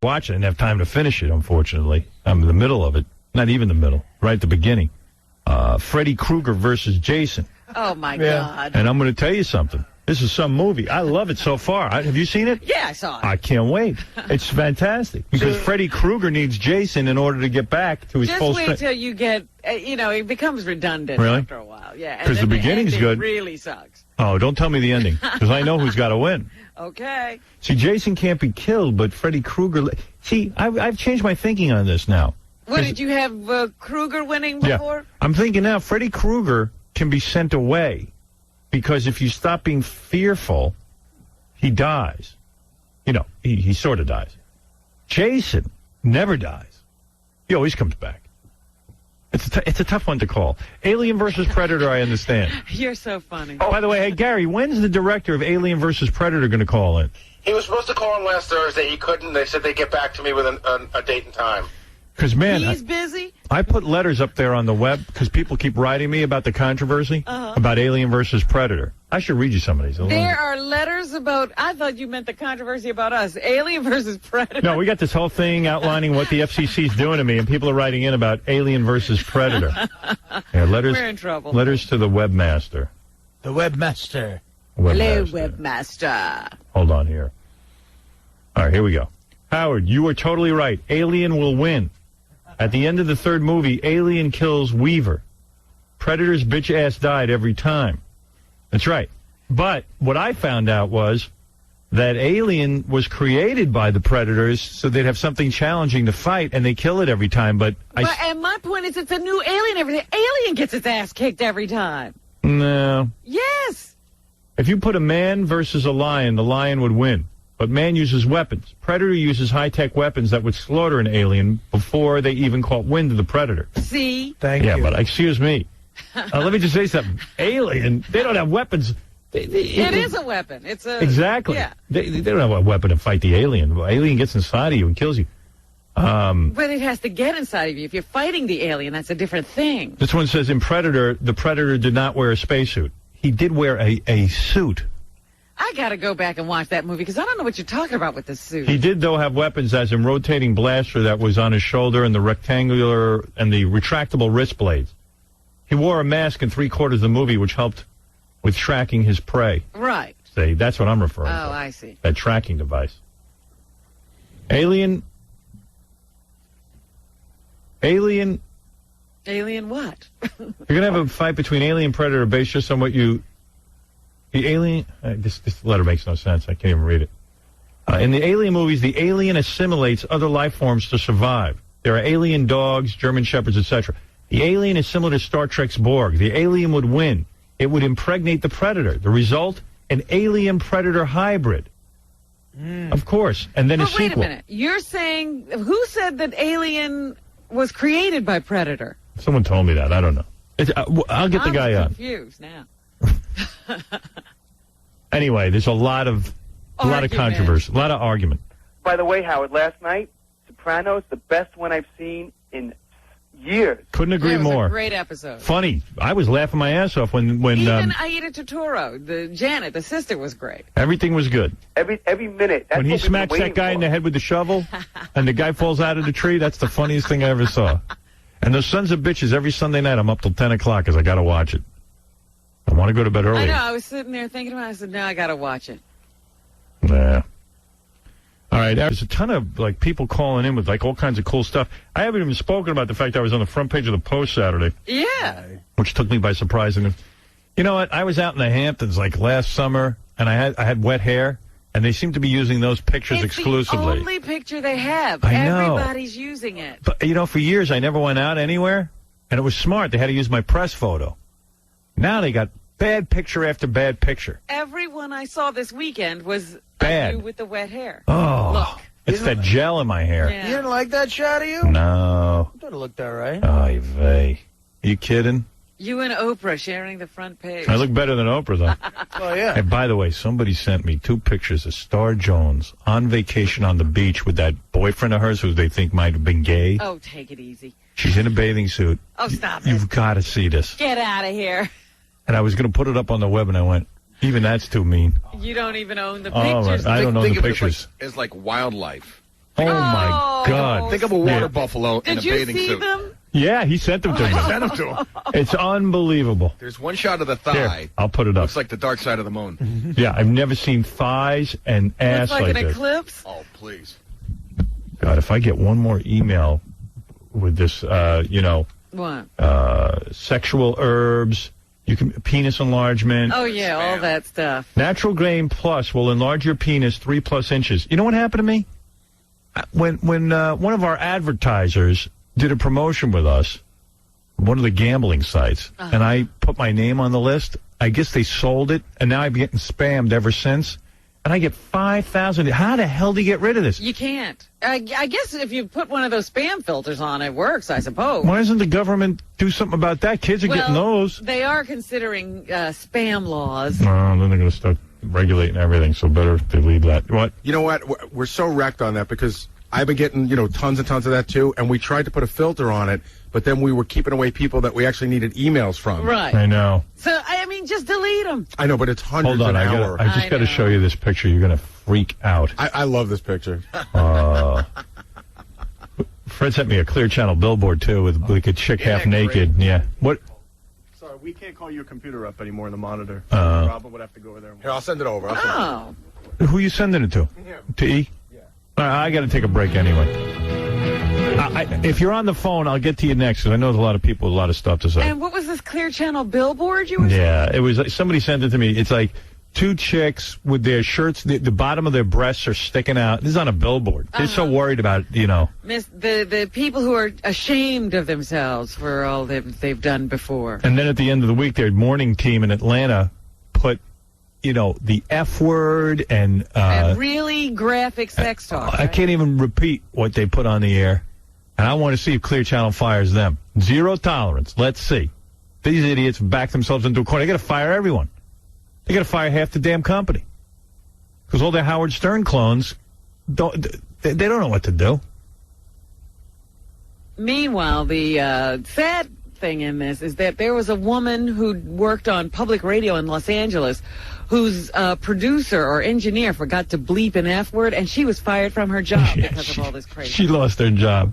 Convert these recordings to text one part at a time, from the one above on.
watch it. I didn't have time to finish it, unfortunately. I'm in the middle of it. Not even the middle. Right at the beginning. Freddy Krueger versus Jason. Oh, my God. And I'm going to tell you something. This is some movie. I love it so far. Have you seen it? Yeah, I saw it. I can't wait. It's fantastic. Because Freddy Krueger needs Jason in order to get back to his full strength. Just wait till you get, it becomes redundant after a while. Yeah. Because the beginning's good. It really sucks. Oh, don't tell me the ending. Because I know who's got to win. Okay. See, Jason can't be killed, but Freddy Krueger... See, I've changed my thinking on this now. What, did you have Krueger winning before? Yeah. I'm thinking now, Freddy Krueger can be sent away. Because if you stop being fearful, he dies. He sort of dies. Jason never dies. He always comes back. It's a tough one to call. Alien versus Predator, I understand. You're so funny. Oh, by the way, hey, Gary, when's the director of Alien versus Predator going to call in? He was supposed to call in last Thursday. He couldn't. They said they'd get back to me with a date and time. Because, man, he's busy. I put letters up there on the web because people keep writing me about the controversy about Alien versus Predator. I should read you some of these. There are letters about, I thought you meant the controversy about us, Alien versus Predator. No, we got this whole thing outlining what the FCC's doing to me, and people are writing in about Alien versus Predator. Yeah, letters, we're in trouble. Letters to the webmaster. The webmaster. Hello, webmaster. Hold on here. All right, here we go. Howard, you are totally right. Alien will win. At the end of the third movie, Alien kills Weaver. Predator's bitch-ass died every time. That's right. But what I found out was that Alien was created by the Predators so they'd have something challenging to fight, and they kill it every time. And my point is it's a new Alien every day. Alien gets its ass kicked every time. No. Yes. If you put a man versus a lion, the lion would win. But man uses weapons. Predator uses high-tech weapons that would slaughter an alien before they even caught wind of the Predator. See? Thank you. Yeah, but excuse me. Let me just say something. Alien, they don't have weapons. It is a weapon. It's a Exactly. Yeah. They don't have a weapon to fight the alien. The alien gets inside of you and kills you. But it has to get inside of you. If you're fighting the alien, that's a different thing. This one says in Predator, the Predator did not wear a spacesuit. He did wear a suit. I got to go back and watch that movie because I don't know what you're talking about with this suit. He did, though, have weapons as in rotating blaster that was on his shoulder and the rectangular and the retractable wrist blades. He wore a mask in 3/4 of the movie, which helped with tracking his prey. Right. See, that's what I'm referring to. Oh, I see. That tracking device. Alien what? You're going to have a fight between Alien and Predator based just on what you... The alien... this letter makes no sense. I can't even read it. In the Alien movies, the alien assimilates other life forms to survive. There are alien dogs, German shepherds, etc. The alien is similar to Star Trek's Borg. The alien would win. It would impregnate the Predator. The result? An alien-predator hybrid. Of course. And then a sequel. Wait a minute. You're saying... Who said that Alien was created by Predator? Someone told me that. I don't know. I'll get the guy on. I'm confused now. Anyway, there's a lot of controversy, a lot of argument. By the way, Howard, last night, Sopranos, the best one I've seen in years. Couldn't agree more. It was a great episode. Funny. I was laughing my ass off when even Aida Totoro, Janet, the sister, was great. Everything was good. Every minute. That's when he smacks that guy in the head with the shovel, and the guy falls out of the tree, that's the funniest thing I ever saw. And those sons of bitches, every Sunday night, I'm up till 10 o'clock because I got to watch it. I want to go to bed early. I know. I was sitting there thinking about it. I said, no, I got to watch it. Nah. All right. There's a ton of people calling in with all kinds of cool stuff. I haven't even spoken about the fact I was on the front page of the Post Saturday. Yeah. Which took me by surprise. And you know what? I was out in the Hamptons last summer, and I had wet hair, and they seem to be using those pictures exclusively. It's the only picture they have. I know. Everybody's using it. But for years I never went out anywhere, and it was smart. They had to use my press photo. Now they got bad picture after bad picture. Everyone I saw this weekend was bad. you with the wet hair. Oh, look. It's that gel in my hair. Yeah. You didn't like that shot of you? No. I thought it looked all right. Oy vey. You kidding? You and Oprah sharing the front page. I look better than Oprah, though. Oh, yeah. And by the way, somebody sent me 2 pictures of Star Jones on vacation on the beach with that boyfriend of hers who they think might have been gay. Oh, take it easy. She's in a bathing suit. Oh, stop You've it. got to see this. Get out of here. And I was going to put it up on the web, and I went, even that's too mean. You don't even own the Oh, pictures. right. I don't know the Think of pictures. it as like wildlife. Oh, my God. Think of a water Yeah. buffalo in a Did you bathing see suit. them? Yeah, he sent them to me. Send them to him. It's unbelievable. There's one shot of the Here, thigh. I'll put it up. Looks like the dark side of the moon. Yeah, I've never seen thighs and ass Looks like an this. eclipse. Oh, please. God, if I get one more email with this, What? sexual herbs, penis enlargement. Oh, yeah, all that stuff. Natural Grain Plus will enlarge your penis 3+ inches. You know what happened to me? When one of our advertisers did a promotion with us, one of the gambling sites, and I put my name on the list, I guess they sold it, and now I've been getting spammed ever since. And I get 5,000. How the hell do you get rid of this? You can't. I guess if you put one of those spam filters on, it works, I suppose. Why doesn't the government do something about that? Kids are getting those. They are considering spam laws. Then they're going to start regulating everything, so better to leave that. What? You know what? We're so wrecked on that because I've been getting, tons and tons of that too, and we tried to put a filter on it, but then we were keeping away people that we actually needed emails from. Right. I know. So, just delete them. I know, but it's hundreds Hold on, an hour. I just got to show you this picture. You're going to freak out. I love this picture. Fred sent me a Clear Channel billboard, too, with like a chick half naked. Great? Yeah. What? Sorry, we can't call your computer up anymore in the monitor. Robin would have to go over there. Here, I'll send it over. Who are you sending it to? To E? Yeah. I got to take a break anyway. If you're on the phone, I'll get to you next, because I know there's a lot of people with a lot of stuff to say. And what was this Clear Channel billboard you were saying? Yeah, it was like somebody sent it to me. It's like two chicks with their shirts, the bottom of their breasts are sticking out. This is on a billboard. They're so worried about, The people who are ashamed of themselves for all they've done before. And then at the end of the week, their morning team in Atlanta put, the F word and really graphic sex talk. I can't even repeat what they put on the air. And I want to see if Clear Channel fires them. 0 tolerance. Let's see. These idiots back themselves into a corner. They got to fire everyone. They got to fire half the damn company. Because all the Howard Stern clones, they don't know what to do. Meanwhile, the sad thing in this is that there was a woman who worked on public radio in Los Angeles whose producer or engineer forgot to bleep an F word, and she was fired from her job because of all this crazy. She lost her job.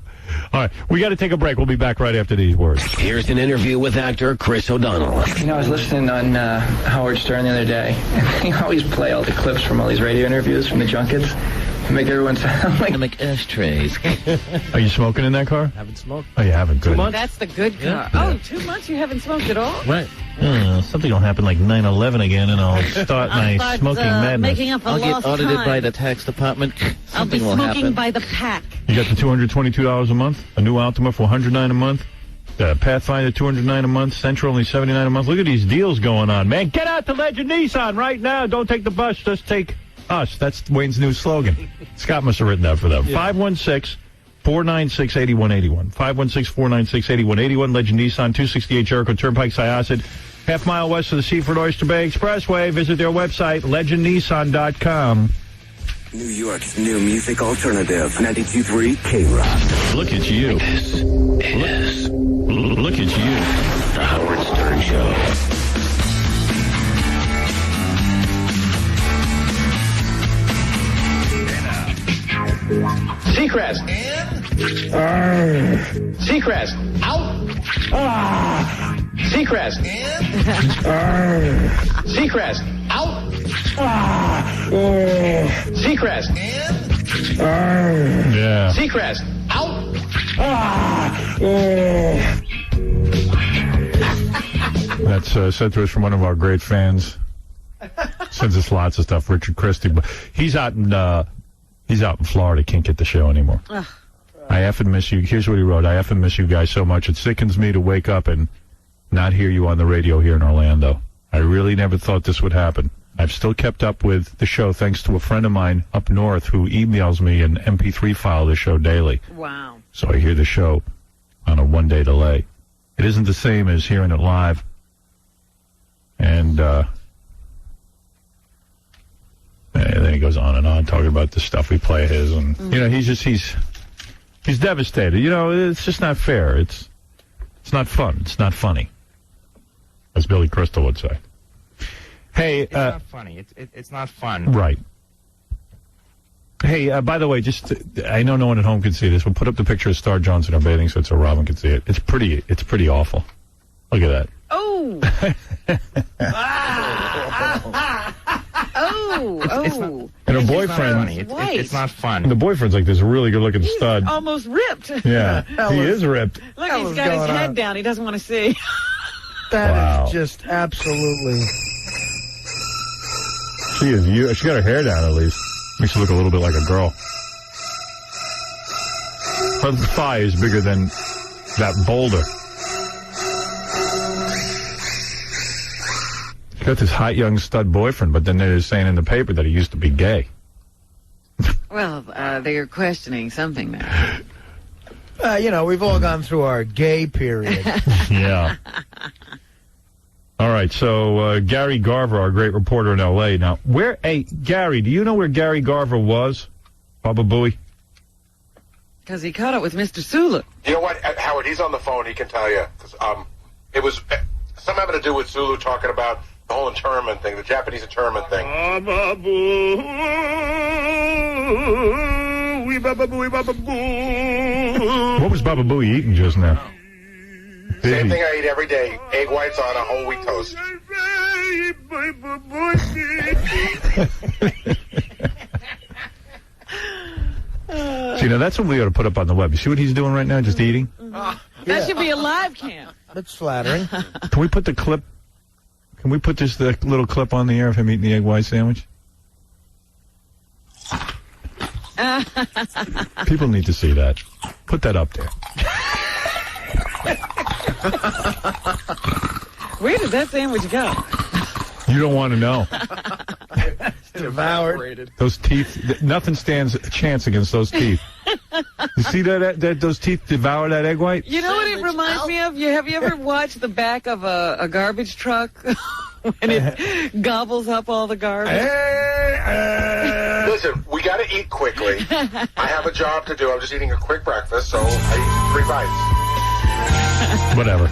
All right, we got to take a break. We'll be back right after these words. Here's an interview with actor Chris O'Donnell. I was listening on Howard Stern the other day, and they always play all the clips from all these radio interviews from the junkets. Make everyone sound like ashtrays. Are you smoking in that car? Haven't smoked. Oh, you haven't. Good. 2 months. That's the good car. Yeah. Oh, 2 months you haven't smoked at all? Right. Something will happen like 9/11 again, and I'll start my smoking madness. Making up I'll get lost audited time. by the tax department. I'll be Something will smoking happen. by the pack. You got the $222 a month, a new Altima for $109 a month, Pathfinder $209 a month, Sentra only $79 a month. Look at these deals going on, man. Get out to Legend Nissan right now. Don't take the bus, just take us. That's Wayne's new slogan. Scott must have written that for them. 516-496-8181. 516-496-8181. Legend Nissan, 268 Jericho Turnpike, Syosset, half-mile west of the Seaford Oyster Bay Expressway. Visit their website, legendnissan.com. New York's new music alternative, 92.3 K-Rock. Look at you. Look at you. The Howard Stern Show. Seacrest. Seacrest. Out. Seacrest. Seacrest. Out. Seacrest. Yeah. Seacrest. Out. That's sent to us from one of our great fans. Sends us lots of stuff, Richard Christie. But he's out in Florida. Can't get the show anymore. I effing miss you. Here's what he wrote. I effing miss you guys so much. It sickens me to wake up and not hear you on the radio here in Orlando. I really never thought this would happen. I've still kept up with the show thanks to a friend of mine up north who emails me an MP3 file of the show daily. Wow. So I hear the show on a one-day delay. It isn't the same as hearing it live. And then he goes on and on talking about the stuff we play his, and he's devastated. It's just not fair. It's not fun. It's not funny, as Billy Crystal would say. Hey, it's not funny. It's not fun. Right. Hey, by the way, I know no one at home can see this. We'll put up the picture of Star Jones in her bathing suit so Robin can see it. It's pretty awful. Look at that. Oh. Oh. And her boyfriend. It's not fun. The boyfriend's like this really good-looking stud. Almost ripped. Yeah, he is ripped. Look, he's got his head down. He doesn't want to see. That is just absolutely. She is. She got her hair down at least. Makes her look a little bit like a girl. Her thigh is bigger than that boulder. She got this hot young stud boyfriend, but then they're saying in the paper that he used to be gay. Well, they're questioning something there. We've all gone through our gay period. Yeah. All right, so Gary Garver, our great reporter in L.A. Now, Gary, do you know where Gary Garver was, Baba Booey? Because he caught up with Mr. Sulu. You know what, Howard? He's on the phone. He can tell you. Cause, it was something having to do with Sulu talking about the whole internment thing, the Japanese internment thing. What was Baba Booey eating just now? Same thing I eat every day. Egg whites on a whole wheat toast. See, now that's what we ought to put up on the web. You see what he's doing right now? Just eating? That should be a live cam. That's flattering. Can we put the clip? Can we put the little clip on the air of him eating the egg white sandwich? People need to see that. Put that up there. Where did that sandwich go? You don't want to know. Devoured. Those teeth, nothing stands a chance against those teeth. You see that those teeth devour that egg white? You know what it reminds me of? Have you ever watched the back of a garbage truck when it gobbles up all the garbage? Listen, we got to eat quickly. I have a job to do. I'm just eating a quick breakfast, so I eat 3 bites. Whatever.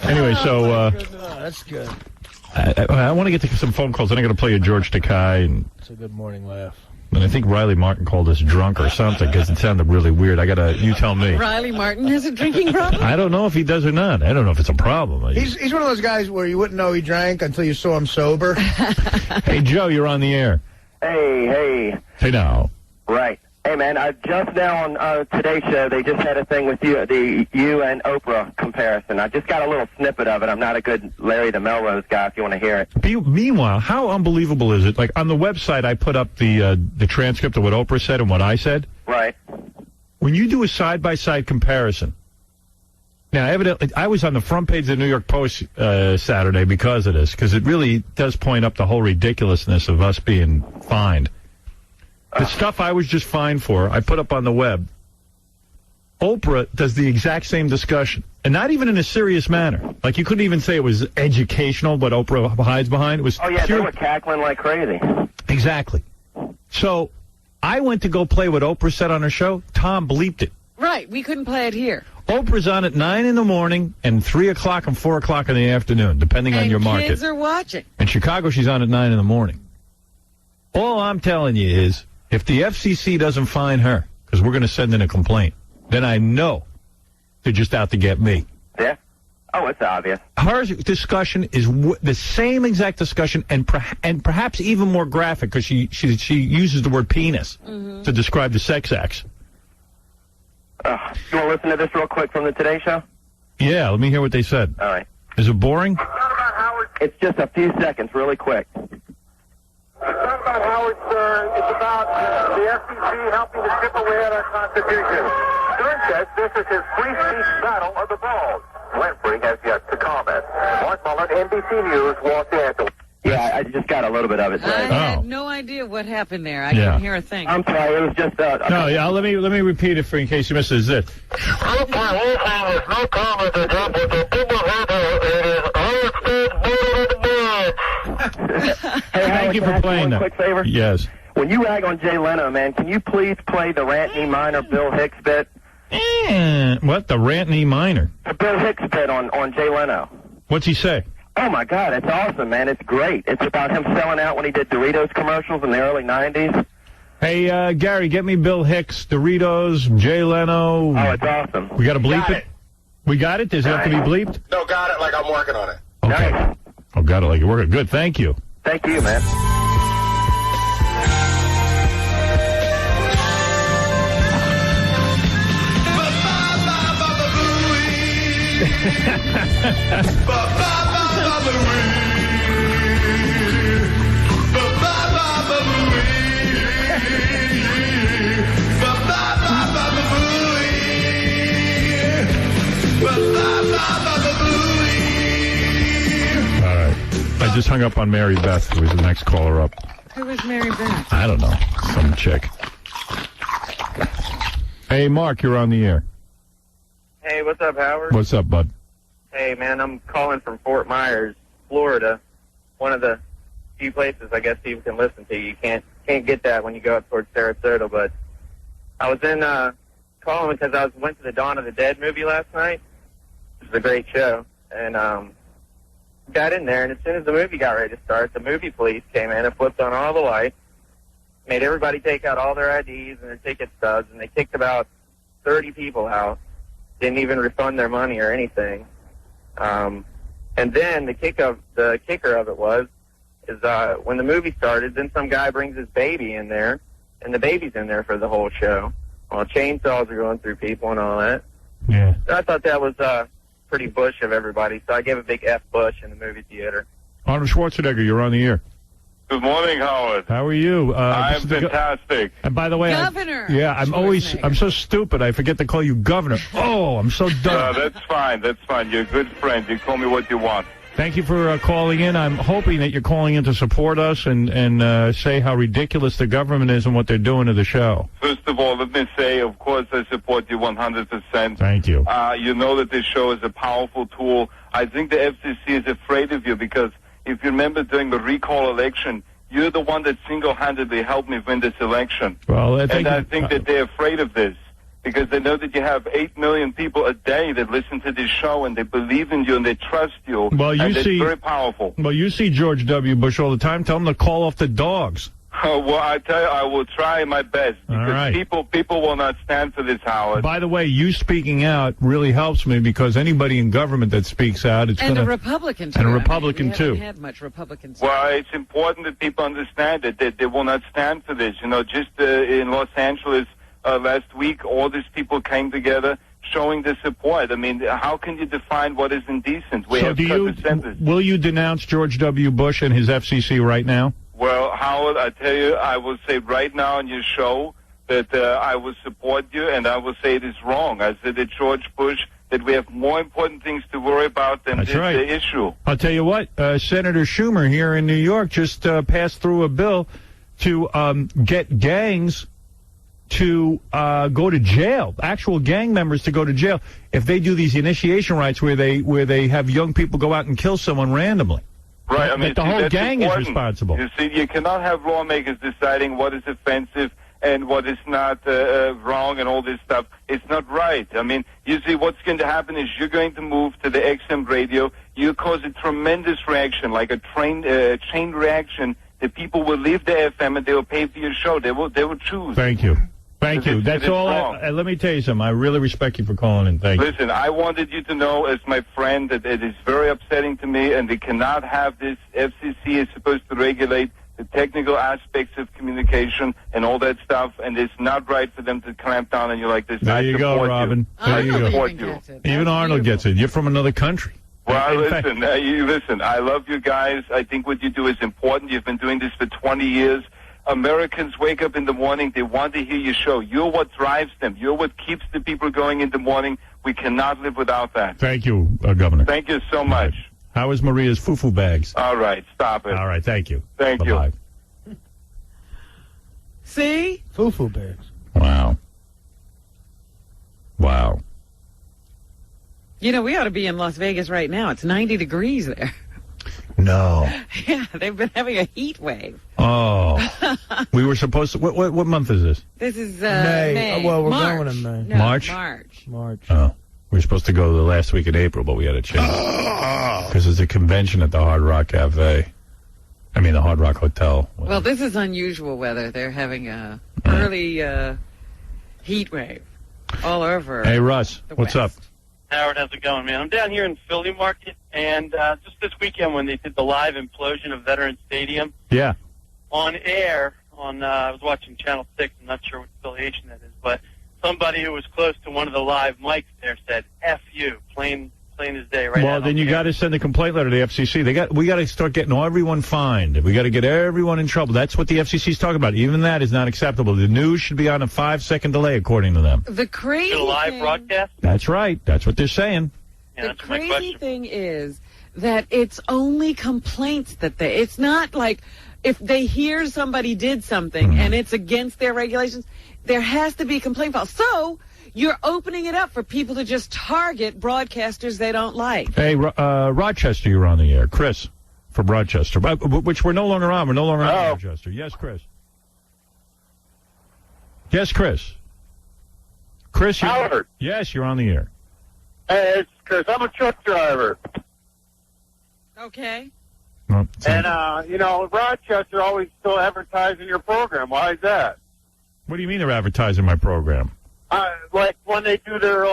Anyway, so that's good. I want to get to some phone calls. Then I'm going to play a George Takei, and It's a good morning laugh. I think Riley Martin called us drunk or something because it sounded really weird. You tell me. Riley Martin has a drinking problem? I don't know if he does or not. I don't know if it's a problem. He's one of those guys where you wouldn't know he drank until you saw him sober. Hey, Joe, you're on the air. Hey. Hey, now. Right. Hey, man, just now on today's show, they just had a thing with you and Oprah comparison. I just got a little snippet of it. I'm not a good Larry the Melrose guy if you want to hear it. Meanwhile, how unbelievable is it? Like, on the website, I put up the transcript of what Oprah said and what I said. Right. When you do a side-by-side comparison, now, evidently, I was on the front page of the New York Post Saturday because of this, because it really does point up the whole ridiculousness of us being fined. The stuff I was just fined for, I put up on the web. Oprah does the exact same discussion, and not even in a serious manner. Like, you couldn't even say it was educational, what Oprah hides behind. It was They were cackling like crazy. Exactly. So, I went to go play what Oprah said on her show. Tom bleeped it. Right, we couldn't play it here. Oprah's on at 9 in the morning and 3 o'clock and 4 o'clock in the afternoon, depending on your market. Kids are watching. In Chicago, she's on at 9 in the morning. All I'm telling you is, if the FCC doesn't fine her, because we're going to send in a complaint, then I know they're just out to get me. Yeah? Oh, it's obvious. Her discussion is the same exact discussion, and perhaps even more graphic, because she uses the word penis to describe the sex acts. You want to listen to this real quick from the Today Show? Yeah, let me hear what they said. All right. Is it boring? It's just a few seconds, really quick. It's not about Howard Stern. It's about the FCC helping to chip away at our Constitution. Stern says this is his free speech battle of the balls. Winfrey has yet to comment. Mark Mullen, NBC News, Los Angeles. Yeah, I just got a little bit of it. I had no idea what happened there. I Yeah. couldn't hear a thing. I'm sorry, it was just No, yeah, let me repeat it for in case you missed it. This. No comment. Thank you for playing that. Quick favor? Yes. When you rag on Jay Leno, man, can you please play the Rant E Minor Bill Hicks bit? What? The Rant E Minor? The Bill Hicks bit on Jay Leno. What's he say? Oh, my God, it's awesome, man. It's great. It's about him selling out when he did Doritos commercials in the early 90s. Hey, Gary, get me Bill Hicks, Doritos, Jay Leno. Oh, it's awesome. We got to bleep Got it? it. We got it? Does it have to be bleeped? No, got it. Like I'm working on it. Okay. Nice. Oh, got it. Like you're working. Good. Thank you. Thank you, man. All right. I just hung up on Mary Beth, who was the next caller up. Who was Mary Beth? I don't know. Some chick. Hey, Mark, you're on the air. Hey, what's up, Howard? What's up, bud? Hey, man, I'm calling from Fort Myers, Florida. One of the few places I guess people can listen to. You can't get that when you go up towards Sarasota. But I was calling because I went to the Dawn of the Dead movie last night. It was a great show, and got in there. And as soon as the movie got ready to start, the movie police came in and flipped on all the lights, made everybody take out all their IDs and their ticket stubs, and they kicked about 30 people out. Didn't even refund their money or anything. And then the kicker of it is when the movie started, then some guy brings his baby in there, and the baby's in there for the whole show. While chainsaws are going through people and all that. Yeah. So I thought that was pretty Bush of everybody, so I gave a big F Bush in the movie theater. Arnold Schwarzenegger, you're on the air. Good morning, Howard. How are you? I'm fantastic. And by the way, Governor. I'm so stupid. I forget to call you Governor. Oh, I'm so dumb. That's fine. That's fine. You're a good friend. You call me what you want. Thank you for calling in. I'm hoping that you're calling in to support us and say how ridiculous the government is and what they're doing to the show. First of all, let me say, of course, I support you 100%. Thank you. You know that this show is a powerful tool. I think the FCC is afraid of you because if you remember during the recall election, you're the one that single-handedly helped me win this election. Well, I think that they're afraid of this because they know that you have 8 million people a day that listen to this show and they believe in you and they trust you. Well, and it's very powerful. Well, you see George W. Bush all the time. Tell him to call off the dogs. Well, I tell you, I will try my best because right. people will not stand for this, Howard. By the way, you speaking out really helps me because anybody in government that speaks out, it's And gonna, a Republican, too. And a Republican, we too. haven't had much Republicans. Well, it's important that people understand that they will not stand for this. You know, just in Los Angeles last week, all these people came together showing their support. I mean, how can you define what is indecent? Will you denounce George W. Bush and his FCC right now? Well, Howard, I tell you, I will say right now on your show that I will support you, and I will say it is wrong. I said that George Bush, that we have more important things to worry about than this issue. I'll tell you what, Senator Schumer here in New York just passed through a bill to get gangs to go to jail, actual gang members to go to jail if they do these initiation rites where they have young people go out and kill someone randomly. Right, I mean, the whole that's gang important. is responsible. You see, you cannot have lawmakers deciding what is offensive and what is not wrong and all this stuff. It's not right. I mean, you see, what's going to happen is you're going to move to the XM radio. You cause a tremendous reaction, like a chain reaction. The people will leave the FM and they will pay for your show. They will choose. Thank you. Thank you. That's all. Let me tell you something. I really respect you for calling in. Thank you. Listen, I wanted you to know, as my friend, that it is very upsetting to me, and we cannot have this. FCC is supposed to regulate the technical aspects of communication and all that stuff, and it's not right for them to clamp down on you like this. There you go, Robin. There you go. support you. Even Arnold gets it. You're from another country. Well, listen, I love you guys. I think what you do is important. You've been doing this for 20 years. Americans wake up in the morning. They want to hear your show. You're what drives them. You're what keeps the people going in the morning. We cannot live without that. Thank you, Governor. Thank you so much. How is Maria's foo-foo bags? All right, stop it. All right, thank you. Thank you. See? Foo-foo bags. Wow. You know, we ought to be in Las Vegas right now. It's 90 degrees there. No. Yeah, they've been having a heat wave. Oh. We were supposed to... What month is this? This is May. Well, we're March. going in May. No, March? March. Oh. We were supposed to go the last week in April, but we had to change because there's a convention at the Hard Rock Cafe. I mean, the Hard Rock Hotel. Well, this is unusual weather. They're having a early heat wave all over. Hey, Russ, what's up? Howard, how's it going, man? I'm down here in Philly Market, and just this weekend when they did the live implosion of Veterans Stadium. Yeah. On air, I was watching Channel 6, I'm not sure what affiliation that is, but somebody who was close to one of the live mics there said, F you, plain as day, right? Well, then you got to send a complaint letter to the FCC. We got to start getting everyone fined. We got to get everyone in trouble. That's what the FCC is talking about. Even that is not acceptable. The news should be on a 5-second delay, according to them. The crazy live broadcast? That's right. That's what they're saying. Yeah, the crazy thing is that it's only complaints that it's not like if they hear somebody did something and it's against their regulations, there has to be a complaint file. So you're opening it up for people to just target broadcasters they don't like. Hey, Rochester, you're on the air. Chris from Rochester, which we're no longer on. We're no longer on Rochester. Yes, Chris. Yes, Chris. Chris, Howard. Yes, you're on the air. Hey, it's Chris. I'm a truck driver. Okay. Well, and, Rochester always still advertising your program. Why is that? What do you mean they're advertising my program? Like when they do their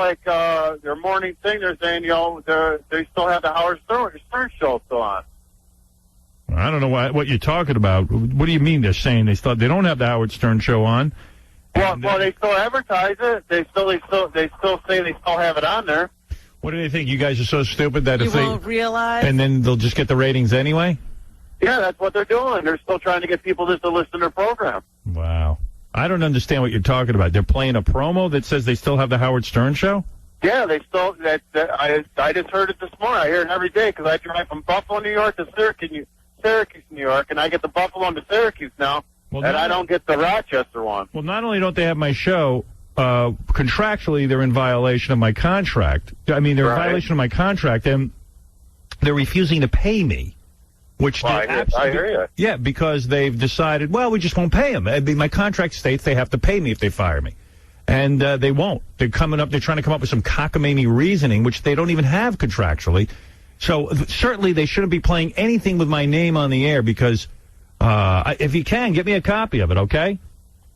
morning thing, they're saying, they still have the Howard Stern show still on. I don't know what you're talking about. What do you mean they're saying they don't have the Howard Stern show on? Well, they still advertise it. They still say they still have it on there. What do they think? You guys are so stupid that you won't realize? And then they'll just get the ratings anyway? Yeah, that's what they're doing. They're still trying to get people just to listen to their program. Wow. I don't understand what you're talking about. They're playing a promo that says they still have the Howard Stern show? Yeah, they still. I just heard it this morning. I hear it every day because I drive from Buffalo, New York to Syracuse, New York, and I get the Buffalo to Syracuse now, and I don't get the Rochester one. Well, not only don't they have my show, contractually they're in violation of my contract. I mean, they're in violation of my contract, and they're refusing to pay me. Which I hear you. Yeah, because they've decided, well, we just won't pay them. My contract states they have to pay me if they fire me. And they won't. They're trying to come up with some cockamamie reasoning, which they don't even have contractually. So certainly they shouldn't be playing anything with my name on the air because if you can, get me a copy of it, okay?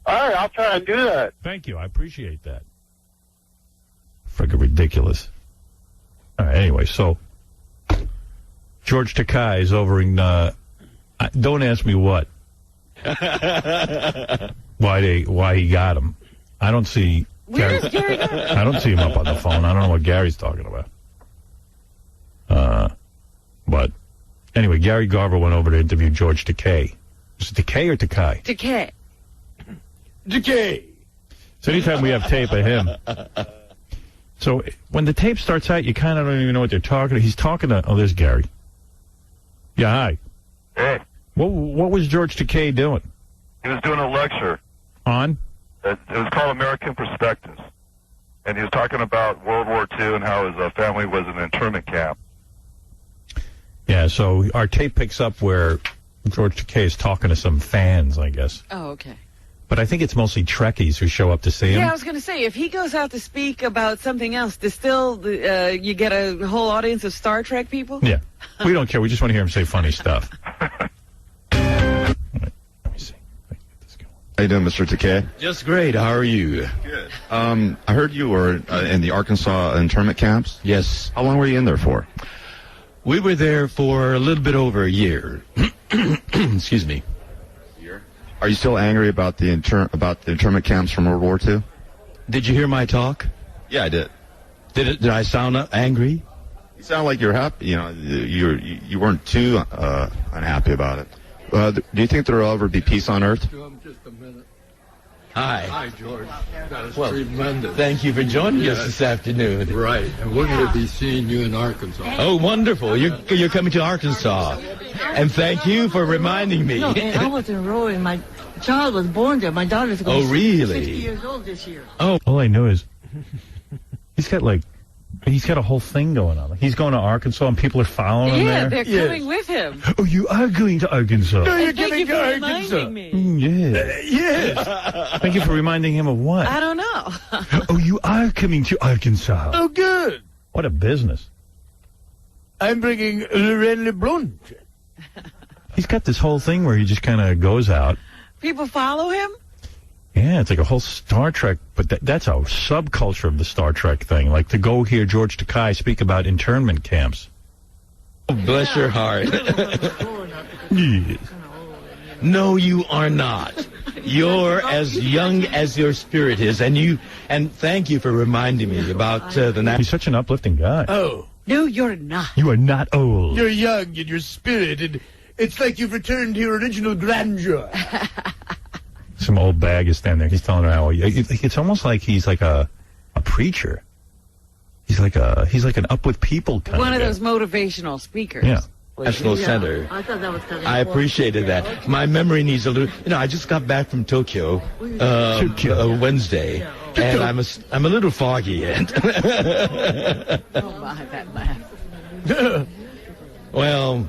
All right, I'll try and do that. Thank you. I appreciate that. Friggin' ridiculous. All right, anyway, so George Takei is over in, don't ask me what. Why he got him. I don't see Gary. I don't see him up on the phone. I don't know what Gary's talking about. But anyway, Gary Garver went over to interview George Takei. Is it Takei or Takei? Takei. Takei. So anytime we have tape of him. So when the tape starts out, you kind of don't even know what they're talking. He's talking to, there's Gary. Yeah, hi. Hey. What was George Takei doing? He was doing a lecture. On? It was called American Perspectives. And he was talking about World War II and how his family was in an internment camp. Yeah, so our tape picks up where George Takei is talking to some fans, I guess. Oh, okay. But I think it's mostly Trekkies who show up to see him. Yeah, I was going to say, if he goes out to speak about something else, you get a whole audience of Star Trek people? Yeah. We don't care. We just want to hear him say funny stuff. Let me see. How you doing, Mr. Takei? Just great. How are you? Good. I heard you were in the Arkansas internment camps. Yes. How long were you in there for? We were there for a little bit over a year. Excuse me. Are you still angry about the internment camps from World War II? Did you hear my talk? Yeah, I did. Did I sound angry? You sound like you're happy. You know, you weren't too unhappy about it. Do you think there will ever be peace on Earth? Just a minute. Hi. Hi, George. That is Well, tremendous. thank you for joining us Yes. this afternoon. Right, and we're going to be seeing you in Arkansas. Oh, wonderful. You're coming to Arkansas. And thank you for reminding me. No, man, I was enrolled, and my child was born there. My daughter's going to Oh, be really? 60 years old this year. Oh, all I know is he's got a whole thing going on. Like, he's going to Arkansas and people are following him Yeah, there. they're coming with him. Oh, you are going to Arkansas. And thank you for reminding me. Yes. Thank you for reminding him of what? I don't know. Oh, you are coming to Arkansas. Oh, good. What a business. I'm bringing Laurent Lebrun. He's got this whole thing where he just kind of goes out. People follow him? Yeah, it's like a whole Star Trek, but that's a subculture of the Star Trek thing. Like to go hear George Takei speak about internment camps. Oh, bless your heart. Yes. No, you are not. You're as young as your spirit is, and thank you for reminding me about the. He's such an uplifting guy. Oh. No, you're not. You are not old. You're young in your spirit, and it's like you've returned to your original grandeur. Some old bag is standing there. He's telling her how it's almost like he's like a preacher. He's like an up with people kind One of of guy. those motivational speakers. Yeah. National Center. I thought that was kind of I appreciated that. My memory needs a little. I just got back from Tokyo Wednesday, and I'm a little foggy yet. Oh, my, that laugh. Well,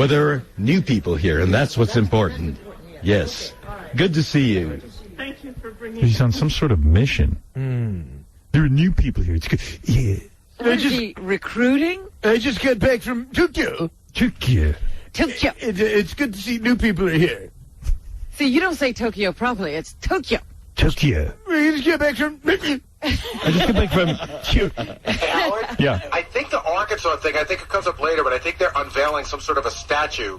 there are new people here, and that's what's important. Yes. Good to see you. Thank you for bringing He's on some sort of mission. There are new people here. It's good. Yeah. Is he recruiting? I just got back from Tokyo. Tokyo. Tokyo. It's good to see new people are here. See, you don't say Tokyo properly. It's Tokyo. Tokyo. We just got back from... I just got back from... Hey, Howard? Yeah. I think the Arkansas thing, I think it comes up later, but I think they're unveiling some sort of a statue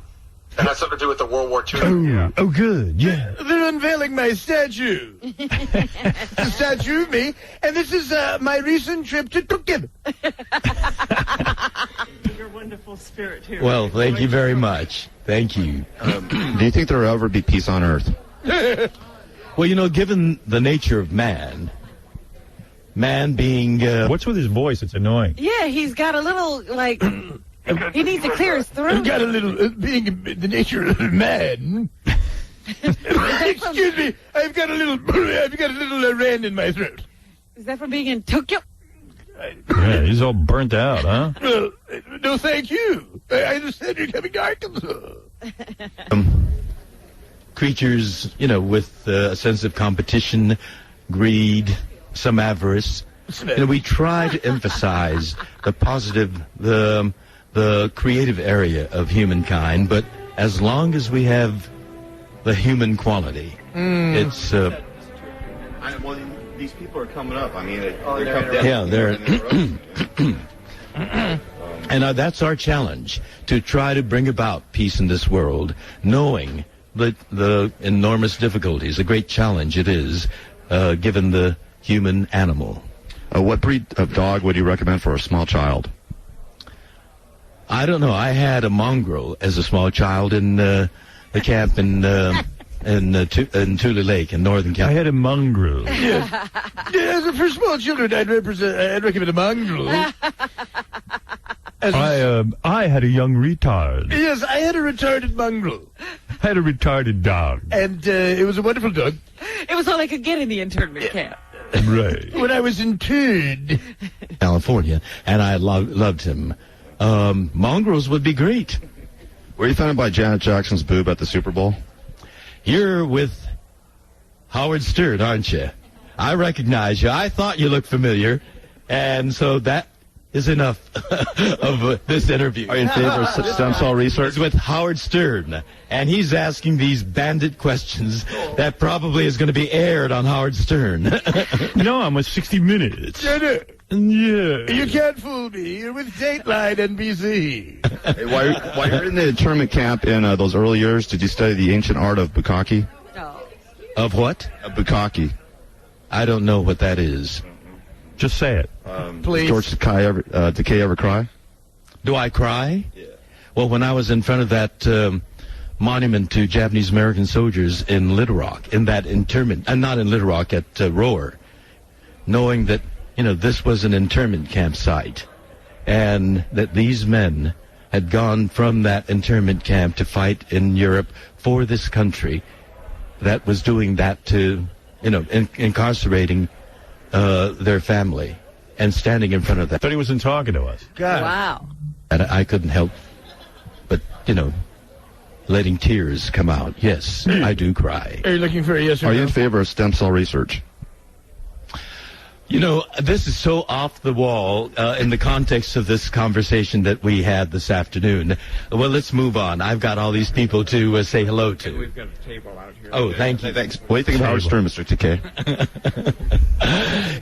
that has something to do with the World War II. Oh, good. Yeah. They're unveiling my statue. The statue of me, and this is my recent trip to Tokyo. Your wonderful spirit here. Well, thank you very much. Thank you. Do you think there will ever be peace on Earth? Well, given the nature of man being... What's with his voice? It's annoying. Yeah, he's got a little, like... He needs to clear his throat. I've got a little, being the nature of man. Excuse me, I've got a little ran in my throat. Is that from being in Tokyo? Yeah, he's all burnt out, huh? Well, no thank you. I understand you're coming to Arkansas. Creatures, with a sense of competition, greed, some avarice. We try to emphasize the positive, the creative area of humankind, but as long as we have the human quality, it's... Well, these people are coming up. I mean, they're coming down. Yeah, they're... And that's our challenge, to try to bring about peace in this world, knowing the enormous difficulties, the great challenge it is, given the human animal. What breed of dog would you recommend for a small child? I don't know. I had a mongrel as a small child in the camp in Tule Lake in Northern California. I had a mongrel. Yes, for small children, I'd recommend a mongrel. I had a young retard. Yes, I had a retarded mongrel. I had a retarded dog. And it was a wonderful dog. It was all I could get in the internment camp. Right. When I was interred. California, and I loved him. Mongrels would be great. Were you found by Janet Jackson's boob at the Super Bowl? You're with Howard Stern, aren't you? I recognize you. I thought you looked familiar, and so that is enough of this interview. Are you in favor of stem cell research? It's with Howard Stern, and he's asking these bandit questions that probably is going to be aired on Howard Stern. No, I'm with 60 Minutes. Yeah. You can't fool me. You're with Dateline NBC. Hey, while you're in the internment camp in those early years, did you study the ancient art of bukkake? No. Of what? Bukkake. I don't know what that is. Just say it. Please. George Takei ever cry? Do I cry? Yeah. Well, when I was in front of that monument to Japanese American soldiers in Little Rock, in that internment, and not in Little Rock, at Rower, knowing that, this was an internment campsite, and that these men had gone from that internment camp to fight in Europe for this country that was doing that to, incarcerating their family, and standing in front of that. I thought he wasn't talking to us. God. Wow. And I couldn't help but, letting tears come out. Yes, I do cry. Are you looking for a yes or Are no? you in favor of stem cell research? This is so off the wall in the context of this conversation that we had this afternoon. Well, let's move on. I've got all these people to say hello to. We've got a table out here. Oh, thank you. Thanks. What do you think of Howard Stern, Mr. Takei?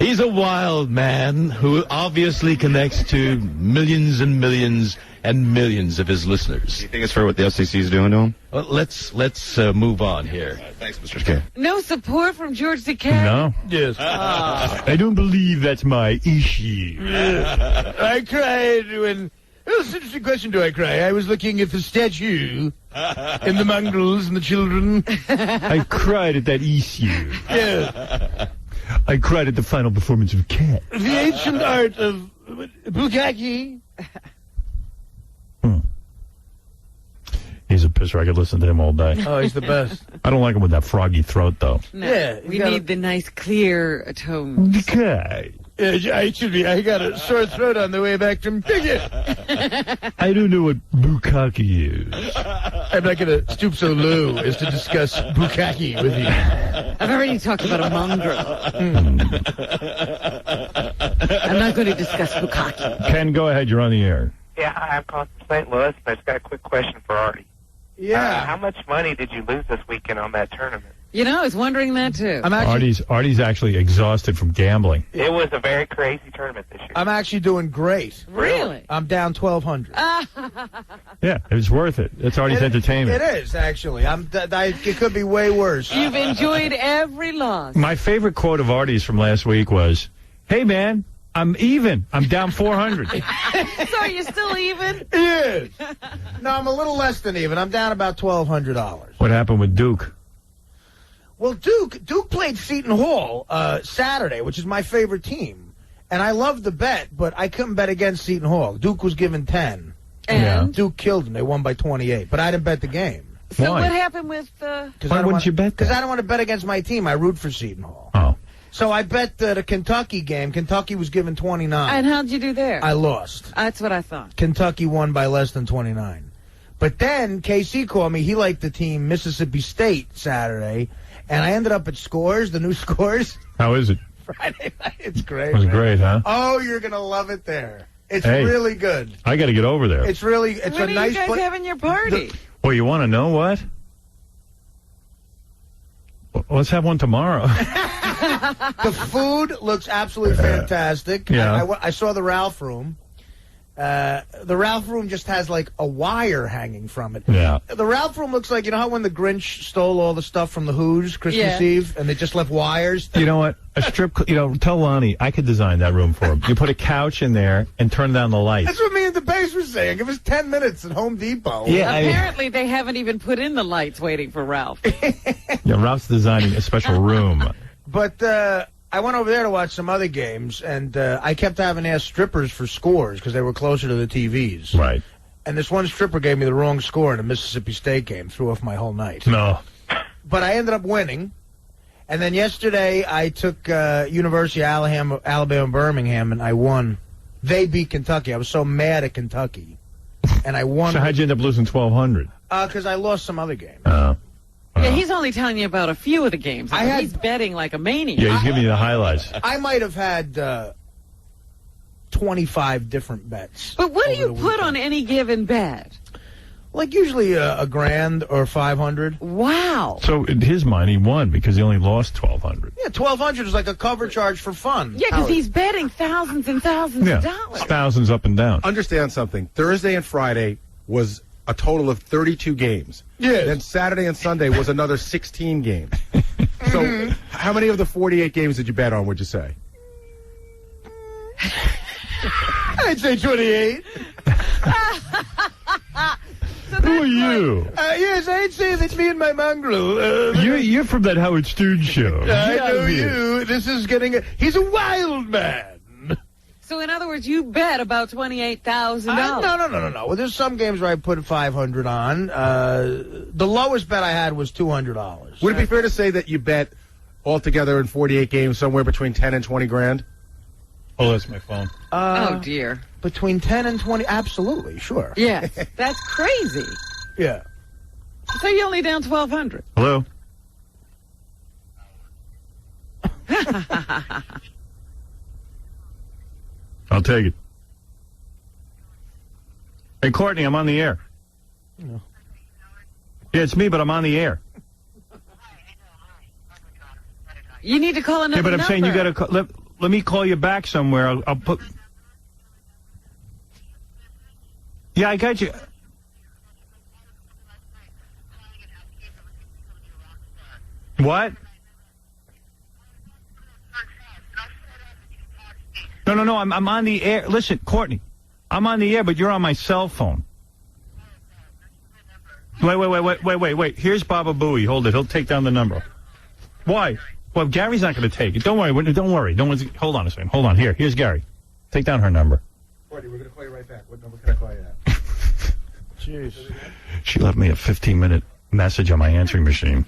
He's a wild man who obviously connects to millions and millions and millions of his listeners. Do you think it's fair what the FCC is doing to him? Well, let's move on here. Thanks, Mr. Takei. No support from George Takei? No. Yes. I don't believe that's my issue. I cried when... Well, it's an interesting question, do I cry? I was looking at the statue and the mongrels and the children. I cried at that issue. Yeah. I cried at the final performance of Cat. The ancient art of bukkake. He's a pisser. I could listen to him all day. Oh, he's the best. I don't like him with that froggy throat, though. No, Yeah, we need the nice, clear tones. Okay. I got a sore throat on the way back from Bigot. I don't know what bukkake is. I'm not going to stoop so low as to discuss bukkake with you. I've already talked about a mongrel. I'm not going to discuss bukkake. Ken, go ahead. You're on the air. Yeah, I'm calling from St. Louis, and I just got a quick question for Artie. Yeah. How much money did you lose this weekend on that tournament? I was wondering that too. Artie's actually exhausted from gambling. It was a very crazy tournament this year. I'm actually doing great. Really? I'm down 1,200. Yeah, it's worth it. It's Artie's entertainment. It is, actually. It could be way worse. You've enjoyed every loss. My favorite quote of Artie's from last week was, "Hey, man, I'm even. I'm down 400. So are you still even? Yes. No, I'm a little less than even. I'm down about $1,200. What happened with Duke? Well, Duke played Seton Hall Saturday, which is my favorite team. And I loved the bet, but I couldn't bet against Seton Hall. Duke was given 10. And? Duke killed them. They won by 28. But I didn't bet the game. So what happened with the... Why wouldn't you bet that? Because I don't want to bet against my team. I root for Seton Hall. Oh. So I bet the Kentucky game. Kentucky was given 29. And how'd you do there? I lost. That's what I thought. Kentucky won by less than 29. But then KC called me. He liked the team Mississippi State Saturday. And I ended up at Scores, the new Scores. How is it? Friday night. It's great. It was great, huh? Oh, you're going to love it there. It's Hey. really good. I got to get over there. It's really, it's When a are nice you guys place. having your party? Well, you want to know what? Well, let's have one tomorrow. The food looks absolutely fantastic. Yeah. I saw the Ralph Room. The Ralph Room just has like a wire hanging from it. Yeah. The Ralph Room looks like, you know how when the Grinch stole all the stuff from the Who's Christmas Eve and they just left wires? You know what? A strip, tell Lonnie, I could design that room for him. You put a couch in there and turn down the lights. That's what me and the bass were saying. Give us 10 minutes at Home Depot. Yeah, Apparently they haven't even put in the lights waiting for Ralph. Yeah, Ralph's designing a special room. But I went over there to watch some other games, and I kept having to ask strippers for scores because they were closer to the TVs. Right. And this one stripper gave me the wrong score in a Mississippi State game, threw off my whole night. No. But I ended up winning. And then yesterday I took University of Alabama, Birmingham, and I won. They beat Kentucky. I was so mad at Kentucky. And I won. So how'd you end up losing 1,200? Because I lost some other games. Yeah, he's only telling you about a few of the games. He's betting like a maniac. Yeah, he's giving you the highlights. I might have had 25 different bets. But what do you put on any given bet? Like usually a grand or 500. Wow. So in his mind, he won because he only lost 1,200. Yeah, 1,200 is like a cover charge for fun. Yeah, because he's betting thousands and thousands of dollars. Thousands up and down. Understand something. Thursday and Friday was a total of 32 games. Yes. Then Saturday and Sunday was another 16 games. So how many of the 48 games did you bet on, would you say? I'd say 28. Who are you? Yes, I'd say that's me and my mongrel. You're from that Howard Stern show. I Get out know of here. you. This is getting... He's a wild man. So, in other words, you bet about $28,000. No. Well, there's some games where I put 500 on. The lowest bet I had was $200. Would it be fair to say that you bet altogether in 48 games somewhere between 10 and 20 grand? Oh, that's my phone. Oh, dear. Between 10 and 20? Absolutely, sure. Yeah, that's crazy. Yeah. So you're only down $1,200. Hello? I'll take it. Hey, Courtney, I'm on the air. No. Yeah, it's me, but I'm on the air. You need to call another Yeah, but I'm number. saying you got to let me call you back somewhere. I'll put. Yeah, I got you. What? No. I'm on the air. Listen, Courtney, I'm on the air, but you're on my cell phone. Wait. Here's Baba Booey. Hold it. He'll take down the number. Why? Well, Gary's not going to take it. Don't worry. Hold on a second. Hold on. Here's Gary. Take down her number. Courtney, we're going to call you right back. What number can I call you at? Jeez. She left me a 15-minute message on my answering machine.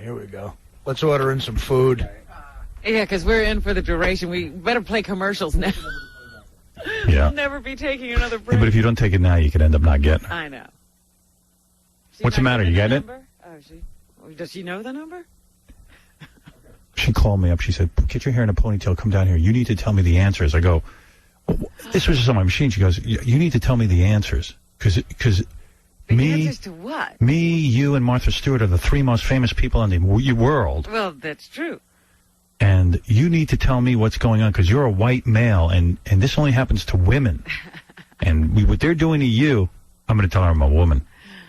Here we go. Let's order in some food. Yeah, because we're in for the duration. We better play commercials now. Yeah. We'll never be taking another break. Yeah, but if you don't take it now, you could end up not getting it. I know. What's the matter? You getting it? Does she know the number? She called me up. She said, get your hair in a ponytail. Come down here. You need to tell me the answers. I go, this was just on my machine. She goes, you need to tell me the answers. Because me, answers to what? Me, you, and Martha Stewart are the three most famous people in the world. Well, that's true. And you need to tell me what's going on because you're a white male, and this only happens to women. And what they're doing to you, I'm going to tell her I'm a woman.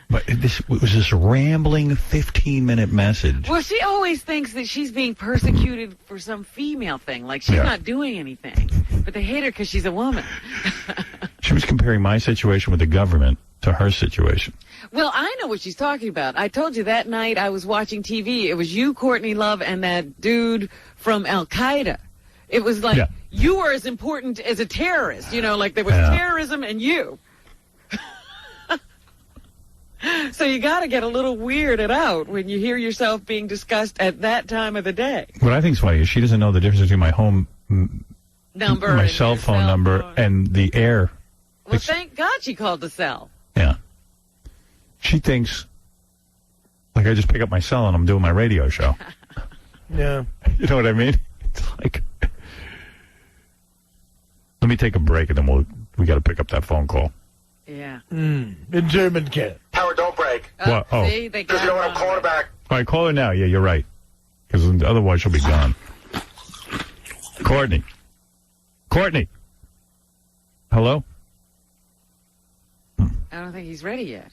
But it was this rambling 15-minute message. Well, she always thinks that she's being persecuted for some female thing, like she's not doing anything. But they hate her because she's a woman. She was comparing my situation with the government to her situation. Well, I know what she's talking about. I told you that night I was watching TV. It was you, Courtney Love, and that dude from Al-Qaeda. It was like you were as important as a terrorist. You know, like there was terrorism and you. So you got to get a little weirded out when you hear yourself being discussed at that time of the day. What I think is funny is she doesn't know the difference between my home number, my cell phone number, and the air. Well, thank God she called the cell. Yeah. She thinks, like, I just pick up my cell and I'm doing my radio show. Yeah. You know what I mean? It's like, let me take a break and then we got to pick up that phone call. Yeah. In German, kid. Howard, don't break. What? Oh. See, they Because you know what? I'm calling her back. All right, call her now. Yeah, you're right. Because otherwise she'll be gone. Courtney. Hello? I don't think he's ready yet.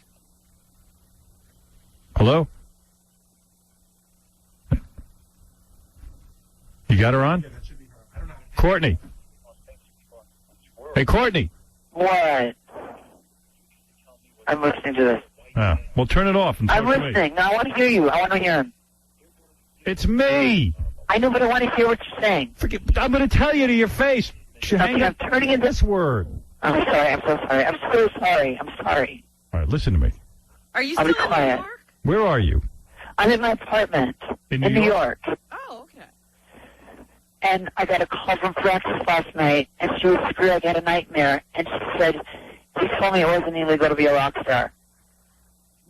Hello? You got her on? Courtney. Hey, Courtney. What? I'm listening to this. Well, turn it off. And I'm talk to me. listening. No, I want to hear you. I want to hear him. It's me. I know, but I want to hear what you're saying. I'm going to tell you to your face. Okay, I'm turning in this word. I'm sorry. I'm so sorry. I'm so sorry. I'm sorry. All right, listen to me. Are you I'll still be in quiet. New York? Where are you? I'm in my apartment In New New York. Oh, okay. And I got a call from Frances last night, and she was screwed. I had a nightmare, and she said, he told me it wasn't illegal to be a rock star.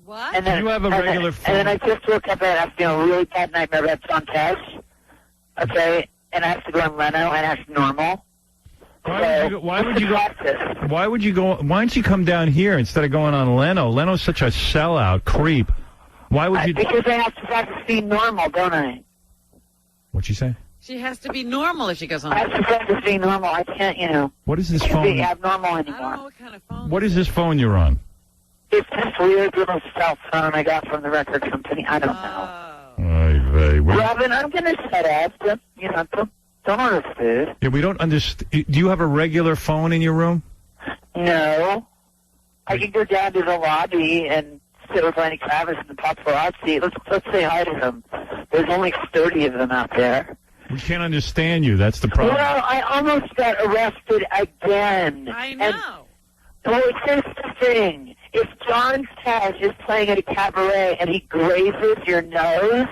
What? And then, Do you have a regular phone? And then I just woke up and I'm feeling a really bad nightmare about John Cash. Okay? And I have to go on Leno, and that's normal. Why would you go? Why don't you come down here instead of going on Leno? Leno's such a sellout creep. Why would you? Because I have to practice being normal, don't I? What'd she say? She has to be normal if she goes on. I have to practice being normal. I can't, What is this can't phone? be abnormal anymore. I don't know what kind of phone. What is this phone you're on? It's this weird little cell phone I got from the record company. I don't know. Robin, Robin, I'm going to shut up. Don't order food. Yeah, we don't understand. Do you have a regular phone in your room? No. I can go down to the lobby and sit with Lenny Kravitz and the paparazzi. Let's say hi to them. There's only 30 of them out there. We can't understand you. That's the problem. Well, I almost got arrested again. I know. Well, here's the thing. If John Tesh is playing at a cabaret and he grazes your nose,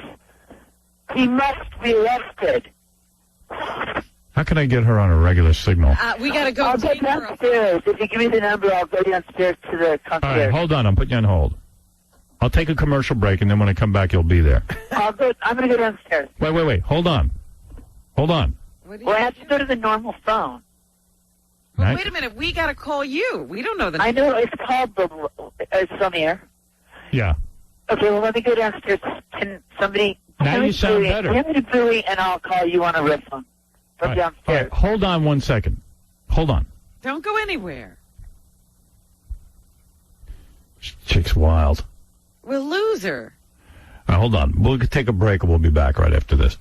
he must be arrested. How can I get her on a regular signal? We got to go. I'll go downstairs. If you give me the number, I'll go downstairs to the concierge. All right, hold on. I'm putting you on hold. I'll take a commercial break, and then when I come back, you'll be there. I'm going to go downstairs. Wait. Hold on. Well, I have to go to the normal phone. Well, wait a minute. We got to call you. We don't know the I know. It's called it's on the air. Yeah. Okay, well, let me go downstairs. Can somebody... Now you sound better. Give me the Booey, and I'll call you on a red phone from downstairs. All right, hold on 1 second. Hold on. Don't go anywhere. Chick's wild. We'll lose her. All right, hold on. We'll take a break, and we'll be back right after this.